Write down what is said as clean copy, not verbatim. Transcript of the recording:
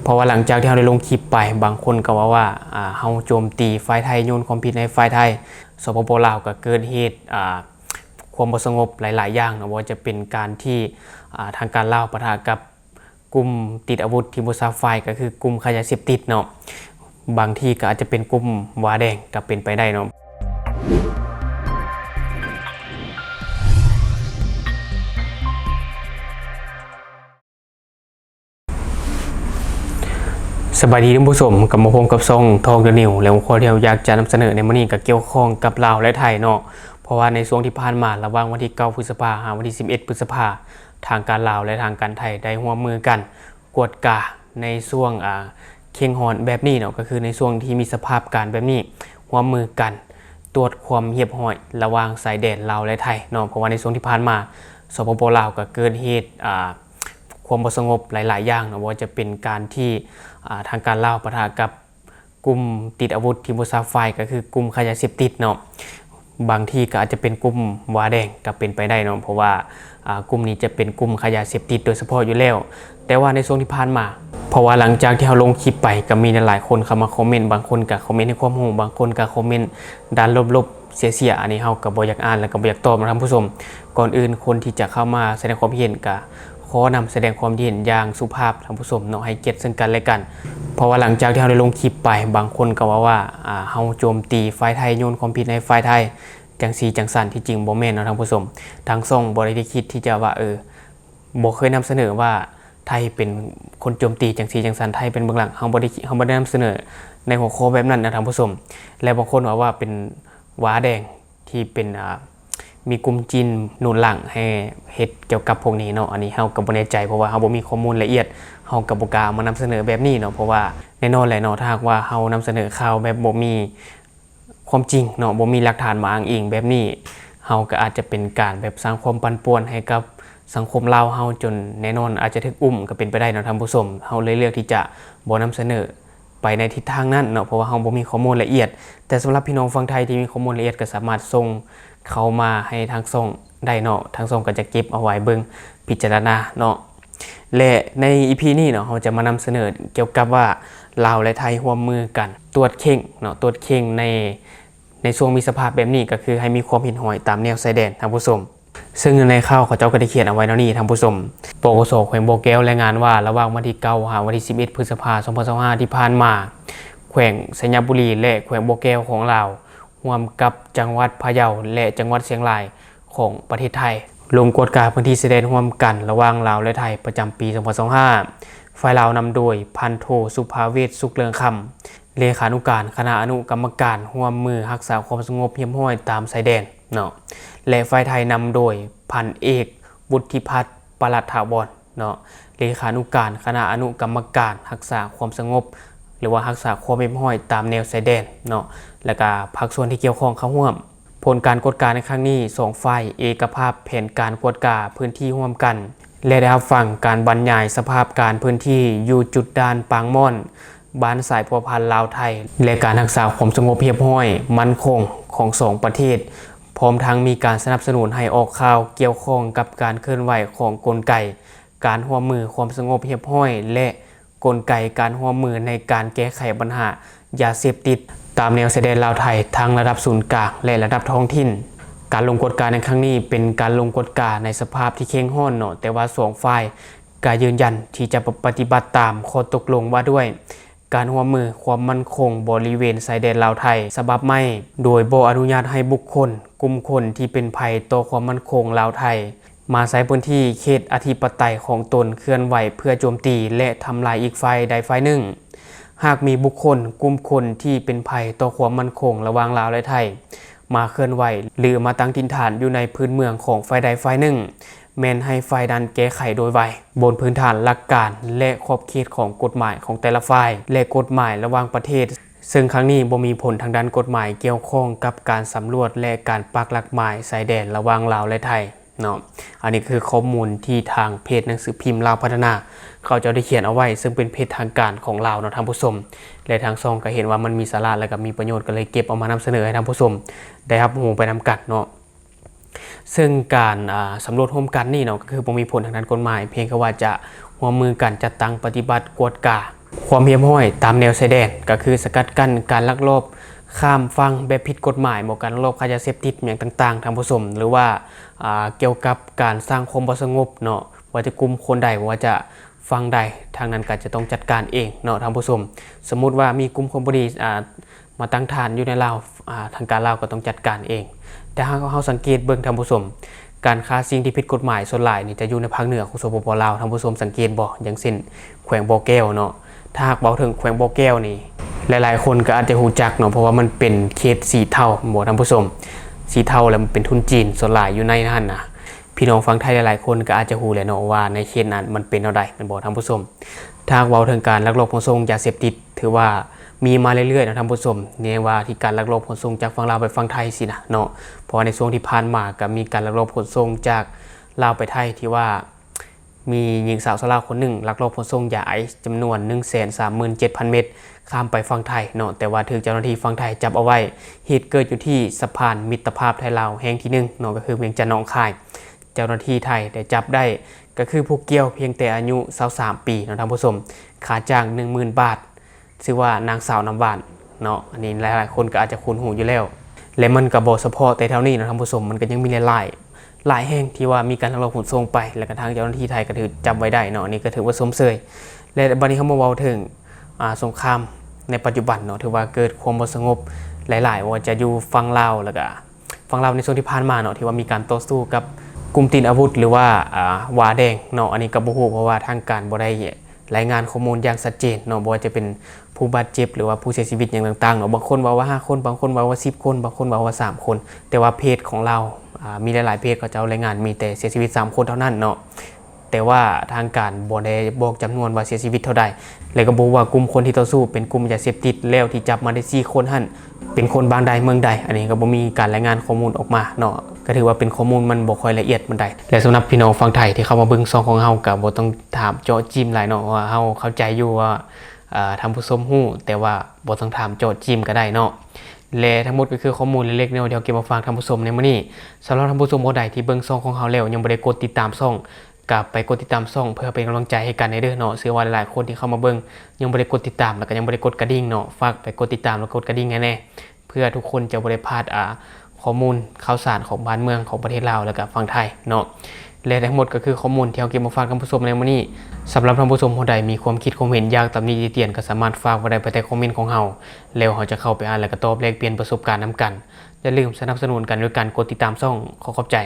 ราะว่าหลังจากที่เราได้ลงคลิปไปบางคนก็ว่าเฮาโจมตีฝ่ายไทยโยนความผิดในฝ่ายไทยสปป.ลาวก็เกิดเหตุความบ่สงบหลายๆอย่างนะว่าจะเป็นการที่ทางการลาวปะทะกับกลุ่มติดอาวุธที่บ่ทราบฝ่ายก็คือกลุ่มขยะเสพติดเนาะบางที่ก็อาจจะเป็นกลุ่มวาแดงก็เป็นไปได้เนาะสวัสดีท่านผู้ชมกับมาพบกับช่องทองเดอะนิวแล้วข้อที่เราอยากจะนำเสนอในมื้อนี้ก็เกี่ยวข้องกับลาวและไทยเนาะเพราะว่าในช่วงที่ผ่านมาระหว่างวันที่9พฤษภาคมวันที่11พฤษภาคมทางการลาวและทางการไทยได้ร่วมมือกันกวดกาในช่วงเข่งฮอนแบบนี้เนาะก็คือในช่วงที่มีสภาพการแบบนี้ร่วมมือกันตรวจความเรียบร้อยระหว่างชายแดนลาวและไทยเนาะเพราะว่าในช่วงที่ผ่านมาสปป.ลาวก็เกิดเหตุความบ่สงบหลายๆอย่างนะว่าจะเป็นการที่ทางการลาวปะทะกับกลุ่มติดอาวุธที่บ่ทราบฝ่ายก็คือกลุ่มขยะเสพติดเนาะบางที่ก็อาจจะเป็นกลุ่มวาแดงก็เป็นไปได้เนาะเพราะว่ากลุ่มนี้จะเป็นกลุ่มขยะเสพติดโดยเฉพาะอยู่แล้วแต่ว่าในช่วงที่ผ่านมาเพราะว่าหลังจากที่เราลงคลิปไปก็มีหลายคนเข้ามาคอมเมนต์บางคนก็คอมเมนต์ให้ความรู้บางคนก็คอมเมนต์ด้านลบๆเสียๆอันนี้เฮาก็บ่อยากอ่านแล้วก็บ่อยากตอบนะท่านผู้ชมก่อนอื่นคนที่จะเข้ามาแสดงความเห็นก็ขอนำแสดงความเห็นอย่างสุภาพท่านผู้ชมเนาะให้เกียรติซึ่งกันและกันเพราะว่าหลังจากที่เราได้ลงคลิปไปบางคนก็ว่าเฮาโจมตีฝ่ายไทยโยนความผิดในฝ่ายไทยจังซี่จังซั่นที่จริงบ่แม่นเนาะท่านผู้ชมทางช่องบ่ได้คิดที่จะว่าบ่เคยนำเสนอว่าไทยเป็นคนโจมตีจังซี่จังซั่นไทยเป็นเบื้องหลังเฮาบ่ได้นำเสนอในหัวข้อแบบนั้นนะท่านผู้ชมและบางคนว่าเป็นว้าแดงที่เป็นมีกลุ่มจีนหนุนหลังให้เฮ็ดเกี่ยวกับพวกนี้เนาะอันนี้เฮาก็บ่แน่ใจเพราะว่าเฮาบ่มีข้อมูลละเอียดเฮาก็บ่กล้ามานำเสนอแบบนี้เนาะเพราะว่าแน่นอนแหละเนาะถ้าหากว่าเฮานำเสนอข่าวแบบบ่มีความจริงเนาะบ่มีหลักฐานมาอ้างอิงแบบนี้เฮาก็อาจจะเป็นการแบบสร้างความปั่นป่วนให้กับสังคมลาวเฮาจนแน่นอนอาจจะถูกอุ้มก็เป็นไปได้เนาะท่านผู้ชมเฮาเลยเลือกที่จะบ่นำเสนอไปในทิศทางนั้นเนาะเพราะว่าเฮาบ่มีข้อมูลละเอียดแต่สำหรับพี่น้องฝั่งไทยที่มีข้อมูลละเอียดก็สามารถส่งเข้ามาให้ทางช่องได้เนาะทางช่องก็จะเก็บเอาไว้เบิ่งพิจารณาเนาะและใน EP นี้เนาะเราจะมานำเสนอเกี่ยวกับว่าลาวและไทยร่วมมือกันตรวจเข่งเนาะตรวจเข่งในช่วงมีสภาพแบบนี้ก็คือให้มีความหินห้อยตามแนวชายแดนท่านผู้ชมซึ่งในข่าวเขาเจ้าก็ได้เขียนเอาไว้แล้วนี่ท่านผู้ชมปกส.แขวงบ่อแก้วรายงานว่าระหว่างวันที่9 วันที่11พฤษภาคม2025ที่ผ่านมาแขวงสัญญบุรีและแขวงบ่อแก้วของลาวร่วมกับจังหวัดพะเยาและจังหวัดเชียงรายของประเทศไทยลงกวดกาพื้นที่ชายแดนร่วมกันระหว่างลาวและไทยประจำปี2025ฝ่ายลาวนำโดยพันโทสุภาเวชสุขเรืองคำเลขานุการคณะอนุกรรมการร่วมมือรักษาความสงบเรียบร้อยตามชายแดนเนาะและฝ่ายไทยนำโดยพันเอกวุฒิพัฒน์ปลัดถาวรเนาะเลขานุการคณะอนุกรรมการรักษาความสงบหรือว่ารักษาความเรียบร้อยตามแนวชายแดนเนาะและก็ภาคส่วนที่เกี่ยวข้องเข้าร่วมผลการกวดกาในครั้งนี้2ฝ่ายเอกภาพแผนการกวดกาพื้นที่ร่วมกันและได้รับฟังการบรรยายสภาพการพื้นที่อยู่จุดด่านปางม่อนบ้านสายพัวพันลาวไทยและการรักษาความสงบเรียบร้อยมั่นคงของ2ประเทศพร้อมทั้งมีการสนับสนุนให้ออกข่าวเกี่ยวข้องกับการเคลื่อนไหวของกลไกการร่วมมือความสงบเรียบร้อยและกลไกการร่วมมือในการแก้ไขปัญหายาเสพติดตามแนวชายแดนลาวไทยทั้งระดับศูนย์กลางและระดับท้องถิ่นการลงกฎการในครั้งนี้เป็นการลงกฎการในสภาพที่เข้มข้นเนาะแต่ว่า2ฝ่ายก็ยืนยันที่จะปฏิบัติตามข้อตกลงว่าด้วยการร่วมมือความมั่นคงบริเวณชายแดนลาวไทยฉบับใหม่โดยบ่อนุญาตให้บุคคลกลุ่มคนที่เป็นภัยต่อความมั่นคงลาวไทยมาใช้พื้นที่เขตอธิปไตยของตนเคลื่อนไหวเพื่อโจมตีและทำลายอีกฝ่ายใดฝ่ายหนึ่งหากมีบุคคลกลุ่มคนที่เป็นภัยต่อความมั่นคงระหว่างลาวและไทยมาเคลื่อนไหวหรือมาตั้งถิ่นฐานอยู่ในพื้นเมืองของฝ่ายใดฝ่ายหนึ่งแม้นให้ฝ่ายนั้นแก้ไขโดยไวบนพื้นฐานหลักการและขอบเขตของกฎหมายของแต่ละฝ่ายและกฎหมายระหว่างประเทศซึ่งครั้งนี้บ่มีผลทางด้านกฎหมายเกี่ยวข้องกับการสำรวจและการปักหลักหมายชายแดนระหว่างลาวและไทยเนาะอันนี้คือข้อมูลที่ทางเพจหนังสือพิมพ์ลาวพัฒนาเขาจะได้เขียนเอาไว้ซึ่งเป็นเพจทางการของลาวเนาะท่านผู้ชมและทางซองก็เห็นว่ามันมีสาระและก็มีประโยชน์ก็เลยเก็บเอามานำเสนอให้ท่านผู้ชมได้รับรู้ไปนำกันเนาะซึ่งการสำรวจร่วมกันนี่เนาะก็คือบ่มีผลทางด้านกฎหมายเพียงแค่ว่าจะร่วมมือกันจัดตั้งปฏิบัติกวดกาค ความเหี้ยมห้อยตามแนวชายแดนก็คือสกัดกั้นการลักลอบข้ามฝั่งแบบผิดกฎหมายบ่การลักลอบค้ายาเสพติดอย่างต่างๆทางผู้ชมหรือว่าเกี่ยวกับการสร้างความบ่สงบเนาะว่าจะกลุ่มคนใดว่าจะฟังใดทางนั้นก็จะต้องจัดการเองเนาะทางผู้ชมสมมุติว่ามีกลุ่มคนบ่ดีมาตั้งฐานอยู่ในลาวทางการลาวก็ต้องจัดการเองแต่หากเราสังเกตเบิ่งทางผู้ชมการค้าสิ่งที่ผิดกฎหมายส่วนหลายนี่จะอยู่ในภาคเหนือของสปปลาวทางผู้ชมสังเกตบ่อย่างเช่นแขวงบ่อแก้วเนาะถ้าหากเบาถึงแขวงบ่อแก้วนี่หลายๆคนก็อาจจะรู้จักเนาะเพราะว่ามันเป็นเขตสีเทาบ่ท่านผู้ชมสีเทาแล้วมันเป็นทุนจีนส่วนหลายอยู่ในนั้นนะพี่น้องฟังไทยหลายๆคนก็อาจจะรู้แหละเนาะว่าในเขตนั้นมันเป็นเอาใดเป็นบ่ท่านผู้ชมถ้าเว้าถึงการลักลอบขนส่งยาเสพติดถือว่ามีมาเรื่อยๆนะท่านผู้ชมเนี่ยว่าที่การลักลอบขนส่งจากฝั่งลาวไปฝั่งไทยสินะเนาะเพราะในช่วงที่ผ่านมาก็มีการลักลอบขนส่งจากลาวไปไทยที่ว่ามีหญิงสาวชาวลาวคนหนึ่งลักลอบขนส่งยาไอซ์จำนวน 137,000 เม็ดข้ามไปฝั่งไทยเนาะแต่ว่าถูกเจ้าหน้าที่ฝั่งไทยจับเอาไว้เหตุเกิดอยู่ที่สะพานมิตรภาพไทยลาวแห่งที่1เนาะก็คือเวียงจันทน์หนองคายเจ้าหน้าที่ไทยได้จับได้ก็คือผู้เกี่ยวเพียงแต่อายุ23ปีเนาะท่านผู้ชมค่าจ้าง 10,000 บาทชื่อว่านางสาวน้ำหวานเนาะอันนี้หลายๆคนก็อาจจะคุ้นหูอยู่แล้วและมันก็บ่เฉพาะแต่เท่านี้นะท่านผู้ชมมันก็ยังมีหลายแห่งที่ว่ามีการลักลอบขนส่งไปและกระทั่งเจ้าหน้าที่ไทยก็ถือจับไว้ได้เนาะนี่ก็ถือว่าสมเสยและบัดนี้เขามาเว้าถึงสงครามในปัจจุบันเนาะถือว่าเกิดความบ่สงบหลายๆว่าจะอยู่ฝั่งลาวแล้วก็ฝั่งลาวในช่วงที่ผ่านมาเนาะที่ว่ามีการต่อสู้กับกลุ่มติดอาวุธหรือว่าวาแดงเนาะอันนี้ก็บ่ฮู้เพราะว่าทางการบ่ได้รายงานข้อมูลอย่างชัดเจนเนาะบ่ว่าจะเป็นผู้บาดเจ็บหรือว่าผู้เสียชีวิตอย่างต่างๆเนาะบางคนว่า5คนบางคนว่า10คนบางคนว่า3คนแต่ว่าเพจของเรามีหลายๆเพจก็จะเอารายงานมีแต่เสียชีวิต3คนเท่านั้นเนาะแต่ว่าทางการบ่ได้บอกจำนวนว่าเสียชีวิตเท่าใดแล้วก็บอกว่ากลุ่มคนที่ต่อสู้เป็นกลุ่มยาเสพติดแล้วที่จับมาได้4คนหั่นเป็นคนบางใดเมืองใดอันนี้ก็บ่มีการรายงานข้อมูลออกมาเนาะก็ถือว่าเป็นข้อมูลมันบ่ค่อยละเอียดปานใดและสำหรับพี่น้องฝั่งไทยที่เข้ามาเบิ่งช่องของเฮาก็บ่ต้องถามเจาะจิ้มหลายเนาะว่าเฮาเข้าใจอยู่ว่าท่านผู้ชมฮู้แต่ว่าบ่ต้องถามเจาะจิ้มก็ได้เนาะและทั้งหมดก็คือข้อมูลเล็กๆน้อยๆที่เก็บมาฝากท่านผู้ชมในมื้อนี้สำหรับท่านผู้ชมคนใดที่เบิ่งช่องของเฮาแล้วยังบ่ได้กดติดตามช่องก็ไปกดติดตามช่องเพื่อเป็นกำลังใจให้กันในเด้อเนาะเชื่อว่าหลายๆคนที่เข้ามาเบิ่งยังบ่ได้กดติดตามแล้วก็ยังบ่ได้กดกระดิ่งเนาะฝากไปกดติดตามแล้วกดกระดิ่งแน่ๆเพื่อทุกคนจะบ่ได้พลาดข้อมูลข่าวสารของบ้านเมืองของประเทศลาวแล้วก็ฝั่งไทยเนาะและทั้งหมดก็คือข้อมูลที่เฮาเก็บมาฝากท่านผู้ชมในมื้อนี้สำหรับท่านผู้ชมคนใดมีความคิดความเห็นอยากตำหนิติเตียนก็สามารถฝากไว้ได้ภายใต้คอมเมนต์ของเฮาแล้วเฮาจะเข้าไปอ่านและก็ตอบแลกเปลี่ยนประสบการณ์นํกันอย่าลืมสนับสนุนกันด้วยการกดติดตามช่องขอขอบใจ